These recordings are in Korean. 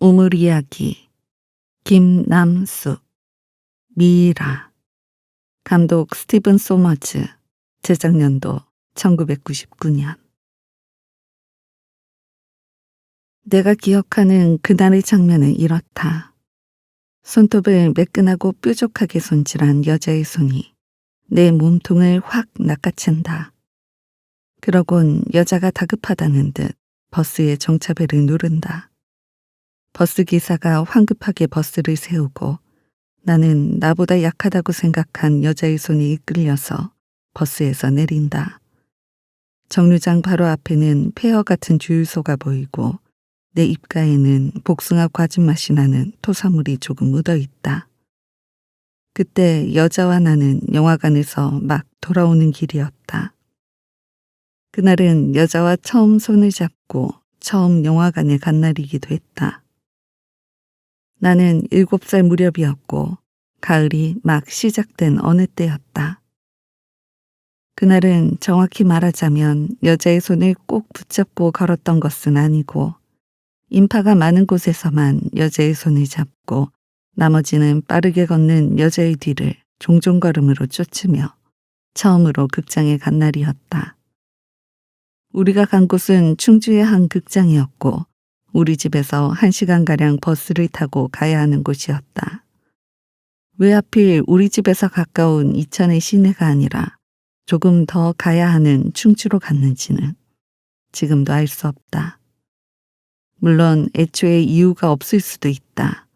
우물 이야기 김남숙 미이라 감독 스티븐 소머즈 제작년도 1999년 내가 기억하는 그날의 장면은 이렇다. 손톱을 매끈하고 뾰족하게 손질한 여자의 손이 내 몸통을 확 낚아챈다. 그러곤 여자가 다급하다는 듯 버스의 정차벨을 누른다. 버스 기사가 황급하게 버스를 세우고 나는 나보다 약하다고 생각한 여자의 손이 이끌려서 버스에서 내린다. 정류장 바로 앞에는 폐허 같은 주유소가 보이고 내 입가에는 복숭아 과즙 맛이 나는 토사물이 조금 묻어 있다. 그때 여자와 나는 영화관에서 막 돌아오는 길이었다. 그날은 여자와 처음 손을 잡고 처음 영화관에 간 날이기도 했다. 나는 7살 무렵이었고 가을이 막 시작된 어느 때였다. 그날은 정확히 말하자면 여자의 손을 꼭 붙잡고 걸었던 것은 아니고 인파가 많은 곳에서만 여자의 손을 잡고 나머지는 빠르게 걷는 여자의 뒤를 종종걸음으로 쫓으며 처음으로 극장에 간 날이었다. 우리가 간 곳은 충주의 한 극장이었고 우리 집에서 1시간가량 버스를 타고 가야 하는 곳이었다. 왜 하필 우리 집에서 가까운 이천의 시내가 아니라 조금 더 가야 하는 충주로 갔는지는 지금도 알 수 없다. 물론 애초에 이유가 없을 수도 있다.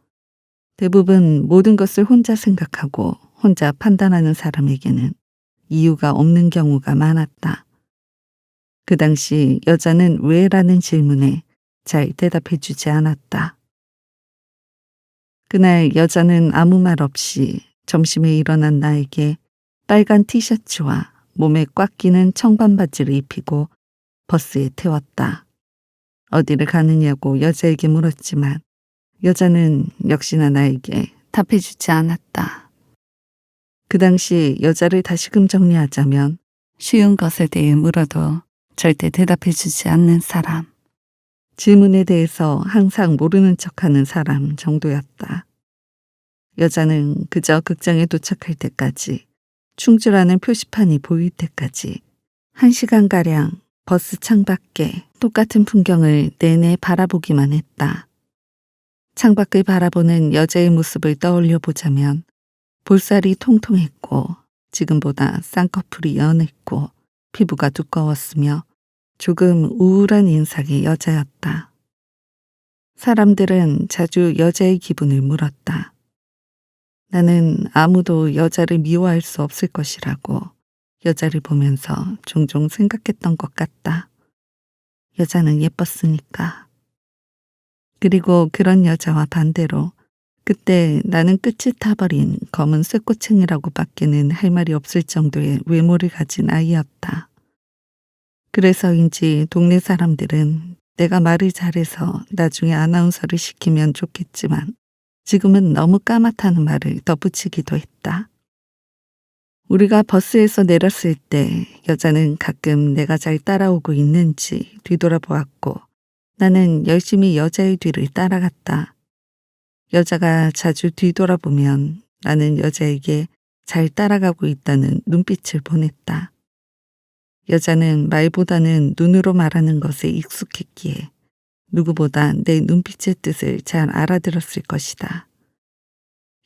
대부분 모든 것을 혼자 생각하고 혼자 판단하는 사람에게는 이유가 없는 경우가 많았다. 그 당시 여자는 왜라는 질문에 잘 대답해 주지 않았다. 그날 여자는 아무 말 없이 점심에 일어난 나에게 빨간 티셔츠와 몸에 꽉 끼는 청반 바지를 입히고 버스에 태웠다. 어디를 가느냐고 여자에게 물었지만 여자는 역시나 나에게 답해 주지 않았다. 그 당시 여자를 다시금 정리하자면 쉬운 것에 대해 물어도 절대 대답해 주지 않는 사람. 질문에 대해서 항상 모르는 척하는 사람 정도였다. 여자는 그저 극장에 도착할 때까지 충주라는 표시판이 보일 때까지 1시간가량 버스 창밖에 똑같은 풍경을 내내 바라보기만 했다. 창밖을 바라보는 여자의 모습을 떠올려 보자면 볼살이 통통했고 지금보다 쌍꺼풀이 연했고 피부가 두꺼웠으며 조금 우울한 인상의 여자였다. 사람들은 자주 여자의 기분을 물었다. 나는 아무도 여자를 미워할 수 없을 것이라고 여자를 보면서 종종 생각했던 것 같다. 여자는 예뻤으니까. 그리고 그런 여자와 반대로 그때 나는 끝이 타버린 검은 쇠꼬챙이라고 밖에는 할 말이 없을 정도의 외모를 가진 아이였다. 그래서인지 동네 사람들은 내가 말을 잘해서 나중에 아나운서를 시키면 좋겠지만 지금은 너무 까맣다는 말을 덧붙이기도 했다. 우리가 버스에서 내렸을 때 여자는 가끔 내가 잘 따라오고 있는지 뒤돌아보았고 나는 열심히 여자의 뒤를 따라갔다. 여자가 자주 뒤돌아보면 나는 여자에게 잘 따라가고 있다는 눈빛을 보냈다. 여자는 말보다는 눈으로 말하는 것에 익숙했기에 누구보다 내 눈빛의 뜻을 잘 알아들었을 것이다.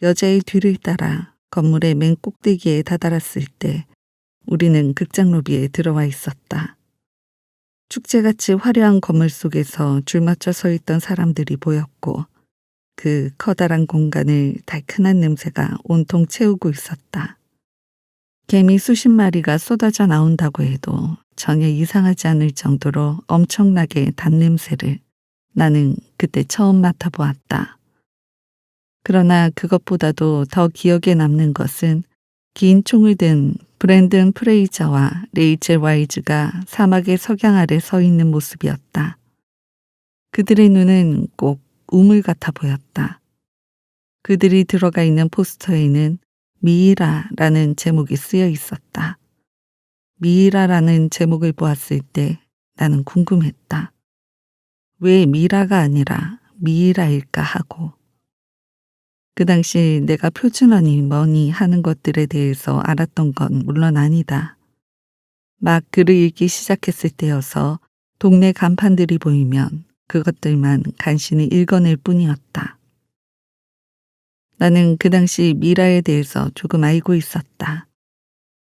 여자의 뒤를 따라 건물의 맨 꼭대기에 다다랐을 때 우리는 극장 로비에 들어와 있었다. 축제같이 화려한 건물 속에서 줄 맞춰 서 있던 사람들이 보였고 그 커다란 공간을 달큰한 냄새가 온통 채우고 있었다. 개미 수십 마리가 쏟아져 나온다고 해도 전혀 이상하지 않을 정도로 엄청나게 단 냄새를 나는 그때 처음 맡아보았다. 그러나 그것보다도 더 기억에 남는 것은 긴 총을 든 브랜든 프레이저와 레이첼 와이즈가 사막의 석양 아래 서 있는 모습이었다. 그들의 눈은 꼭 우물 같아 보였다. 그들이 들어가 있는 포스터에는 미이라라는 제목이 쓰여 있었다. 미이라라는 제목을 보았을 때 나는 궁금했다. 왜 미라가 아니라 미이라일까 하고 그 당시 내가 표준어니 뭐니 하는 것들에 대해서 알았던 건 물론 아니다. 막 글을 읽기 시작했을 때여서 동네 간판들이 보이면 그것들만 간신히 읽어낼 뿐이었다. 나는 그 당시 미라에 대해서 조금 알고 있었다.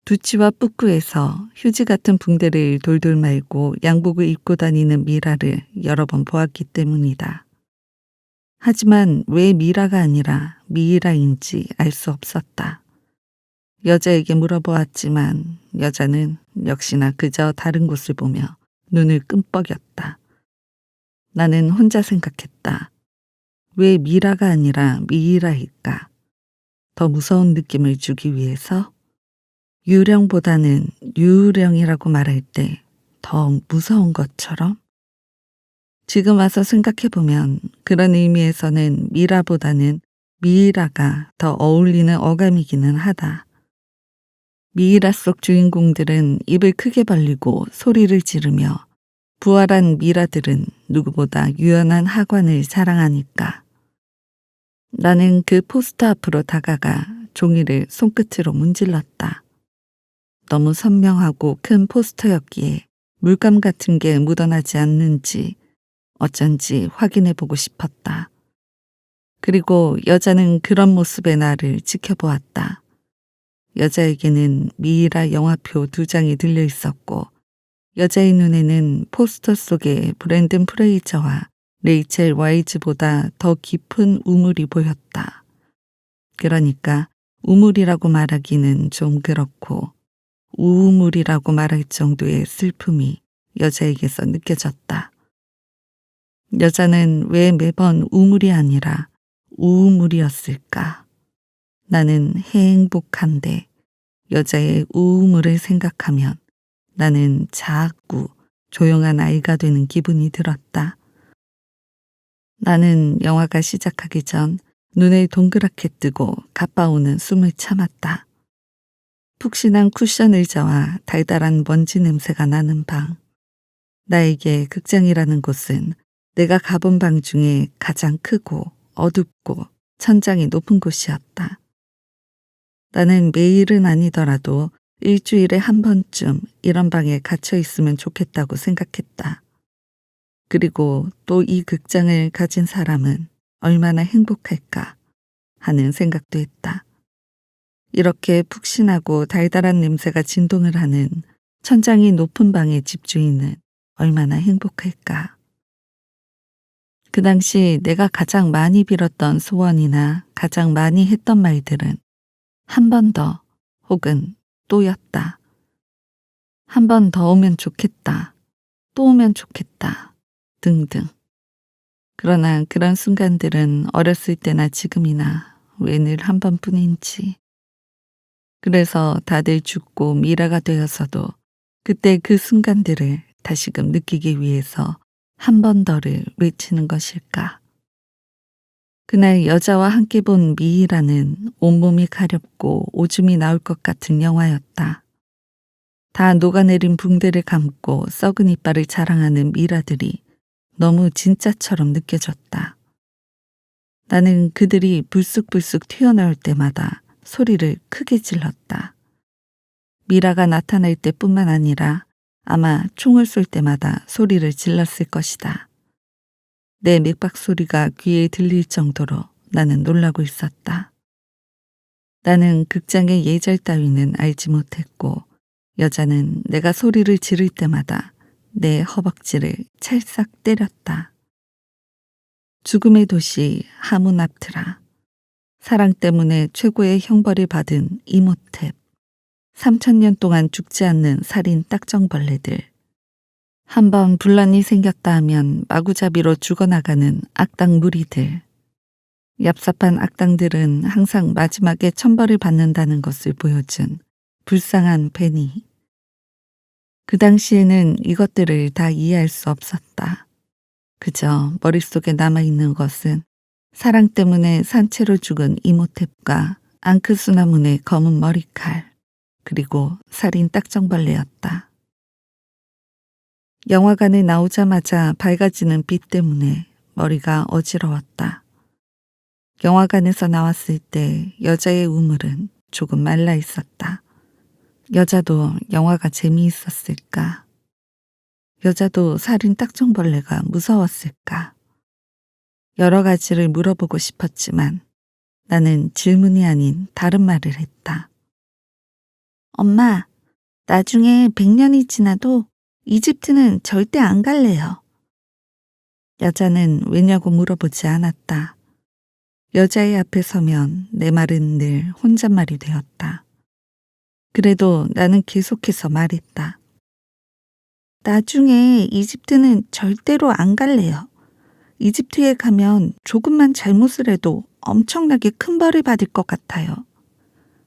두치와 뿌꾸에서 휴지 같은 붕대를 돌돌 말고 양복을 입고 다니는 미라를 여러 번 보았기 때문이다. 하지만 왜 미라가 아니라 미이라인지 알 수 없었다. 여자에게 물어보았지만 여자는 역시나 그저 다른 곳을 보며 눈을 끔뻑였다. 나는 혼자 생각했다. 왜 미라가 아니라 미이라일까? 더 무서운 느낌을 주기 위해서? 유령보다는 유령이라고 말할 때 더 무서운 것처럼? 지금 와서 생각해보면 그런 의미에서는 미라보다는 미이라가 더 어울리는 어감이기는 하다. 미이라 속 주인공들은 입을 크게 벌리고 소리를 지르며 부활한 미라들은 누구보다 유연한 하관을 자랑하니까. 나는 그 포스터 앞으로 다가가 종이를 손끝으로 문질렀다. 너무 선명하고 큰 포스터였기에 물감 같은 게 묻어나지 않는지 어쩐지 확인해보고 싶었다. 그리고 여자는 그런 모습의 나를 지켜보았다. 여자에게는 미이라 영화표 2장이 들려 있었고 여자의 눈에는 포스터 속의 브랜든 프레이저와 레이첼 와이즈보다 더 깊은 우물이 보였다. 그러니까 우물이라고 말하기는 좀 그렇고 우물이라고 말할 정도의 슬픔이 여자에게서 느껴졌다. 여자는 왜 매번 우물이 아니라 우물이었을까? 나는 행복한데 여자의 우물을 생각하면 나는 자꾸 조용한 아이가 되는 기분이 들었다. 나는 영화가 시작하기 전 눈을 동그랗게 뜨고 가빠오는 숨을 참았다. 푹신한 쿠션 의자와 달달한 먼지 냄새가 나는 방. 나에게 극장이라는 곳은 내가 가본 방 중에 가장 크고 어둡고 천장이 높은 곳이었다. 나는 매일은 아니더라도 일주일에 한 번쯤 이런 방에 갇혀 있으면 좋겠다고 생각했다. 그리고 또 이 극장을 가진 사람은 얼마나 행복할까 하는 생각도 했다. 이렇게 푹신하고 달달한 냄새가 진동을 하는 천장이 높은 방의 집주인은 얼마나 행복할까. 그 당시 내가 가장 많이 빌었던 소원이나 가장 많이 했던 말들은 한 번 더 혹은 또였다. 한 번 더 오면 좋겠다. 또 오면 좋겠다. 등등. 그러나 그런 순간들은 어렸을 때나 지금이나 왜 늘 한 번뿐인지. 그래서 다들 죽고 미라가 되어서도 그때 그 순간들을 다시금 느끼기 위해서 한 번 더를 외치는 것일까. 그날 여자와 함께 본 미이라는 온몸이 가렵고 오줌이 나올 것 같은 영화였다. 다 녹아내린 붕대를 감고 썩은 이빨을 자랑하는 미라들이 너무 진짜처럼 느껴졌다. 나는 그들이 불쑥불쑥 튀어나올 때마다 소리를 크게 질렀다. 미라가 나타날 때뿐만 아니라 아마 총을 쏠 때마다 소리를 질렀을 것이다. 내 맥박 소리가 귀에 들릴 정도로 나는 놀라고 있었다. 나는 극장의 예절 따위는 알지 못했고 여자는 내가 소리를 지를 때마다 내 허벅지를 찰싹 때렸다. 죽음의 도시 하문앞트라. 사랑 때문에 최고의 형벌을 받은 이모탭. 3000년 동안 죽지 않는 살인 딱정벌레들. 한번 분란이 생겼다 하면 마구잡이로 죽어나가는 악당 무리들. 얍삽한 악당들은 항상 마지막에 천벌을 받는다는 것을 보여준 불쌍한 베니. 그 당시에는 이것들을 다 이해할 수 없었다. 그저 머릿속에 남아있는 것은 사랑 때문에 산채로 죽은 이모탭과 앙크수나문의 검은 머리칼, 그리고 살인 딱정벌레였다. 영화관에 나오자마자 밝아지는 빛 때문에 머리가 어지러웠다. 영화관에서 나왔을 때 여자의 우물은 조금 말라 있었다. 여자도 영화가 재미있었을까? 여자도 살인 딱정벌레가 무서웠을까? 여러 가지를 물어보고 싶었지만 나는 질문이 아닌 다른 말을 했다. 엄마, 나중에 100년이 지나도 이집트는 절대 안 갈래요. 여자는 왜냐고 물어보지 않았다. 여자의 앞에 서면 내 말은 늘 혼잣말이 되었다. 그래도 나는 계속해서 말했다. 나중에 이집트는 절대로 안 갈래요. 이집트에 가면 조금만 잘못을 해도 엄청나게 큰 벌을 받을 것 같아요.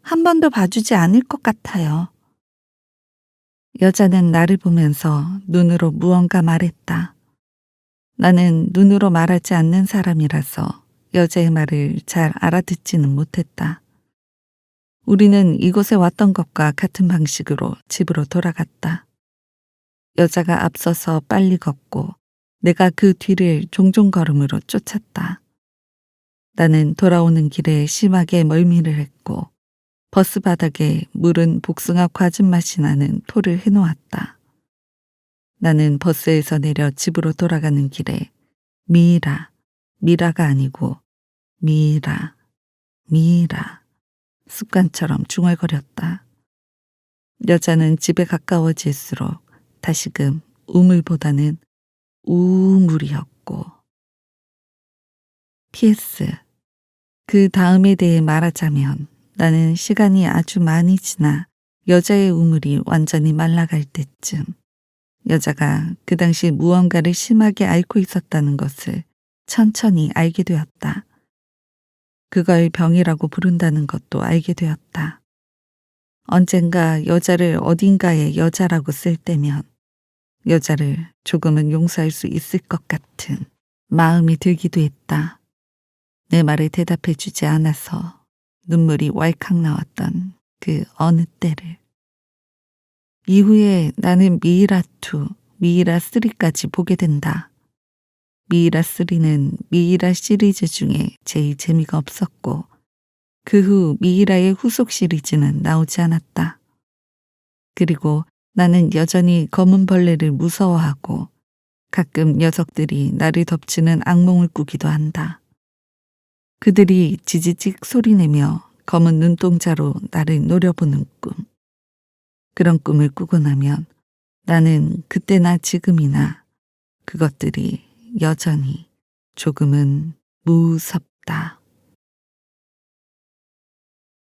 한 번도 봐주지 않을 것 같아요. 여자는 나를 보면서 눈으로 무언가 말했다. 나는 눈으로 말하지 않는 사람이라서 여자의 말을 잘 알아듣지는 못했다. 우리는 이곳에 왔던 것과 같은 방식으로 집으로 돌아갔다. 여자가 앞서서 빨리 걷고 내가 그 뒤를 종종 걸음으로 쫓았다. 나는 돌아오는 길에 심하게 멀미를 했고 버스 바닥에 물은 복숭아 과즙 맛이 나는 토를 해놓았다. 나는 버스에서 내려 집으로 돌아가는 길에 미라가 아니고 미라 습관처럼 중얼거렸다. 여자는 집에 가까워질수록 다시금 우물보다는 우물이었고. PS. 그 다음에 대해 말하자면 나는 시간이 아주 많이 지나 여자의 우물이 완전히 말라갈 때쯤 여자가 그 당시 무언가를 심하게 앓고 있었다는 것을 천천히 알게 되었다. 그걸 병이라고 부른다는 것도 알게 되었다. 언젠가 여자를 어딘가에 여자라고 쓸 때면 여자를 조금은 용서할 수 있을 것 같은 마음이 들기도 했다. 내 말에 대답해 주지 않아서 눈물이 왈칵 나왔던 그 어느 때를. 이후에 나는 미이라2, 미이라3까지 보게 된다. 미이라3는 미이라 시리즈 중에 제일 재미가 없었고 그 후 미이라의 후속 시리즈는 나오지 않았다. 그리고 나는 여전히 검은 벌레를 무서워하고 가끔 녀석들이 나를 덮치는 악몽을 꾸기도 한다. 그들이 지지직 소리내며 검은 눈동자로 나를 노려보는 꿈. 그런 꿈을 꾸고 나면 나는 그때나 지금이나 그것들이 여전히 조금은 무섭다.